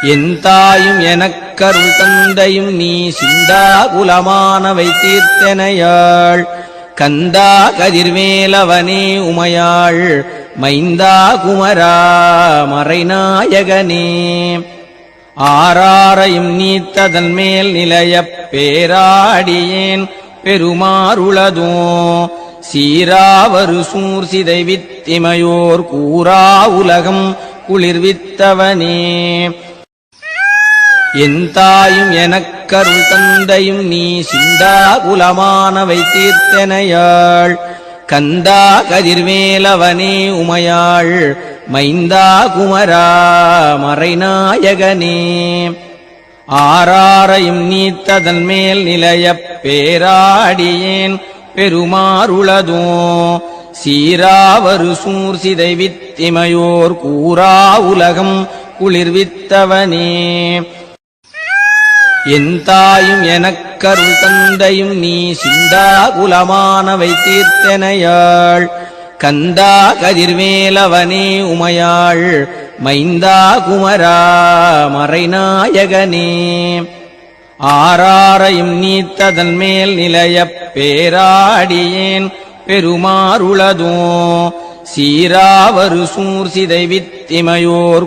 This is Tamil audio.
என் தாயும் எனக்கருள் தந்தையும் நீ சிந்தா குலமானவை தீர்த்தனையாள் கந்தா கதிர்வேலவனே உமையாள் மைந்தா குமரா மறைநாயகனே ஆராரையும் நீத்ததன் மேல் நிலையப் பேராடியேன் பெருமாறுளதோ சீராவரு சூர்சிதை வித்திமையோர் கூறா உலகம் குளிர்வித்தவனே என் தாயும் எனக்கருள் தந்தையும் நீ சிந்தா குலமானவை தீர்த்தனையாள் கந்தா கதிர்வேலவனே உமையாள் மைந்தா குமரா மறைநாயகனே ஆராரையும் நீத்ததன் மேல் நிலையப் பேராடியேன் பெருமாறுளதோ சீராவரு சூர்சிதை வித்திமையோர் கூறா உலகம் குளிர்வித்தவனே என் தாயும் எனக்கருள் தந்தையும் நீ சிந்தா குலமானவை தீர்த்தனையாள் கந்தா கதிர்வேலவனே உமையாள் மைந்தா குமரா மறைநாயகனே ஆராரையும் நீத்ததன் மேல் நிலையப் பேராடியேன் பெருமாறுளதோ சீராவரு சூர்சிதை வித்திமையோர்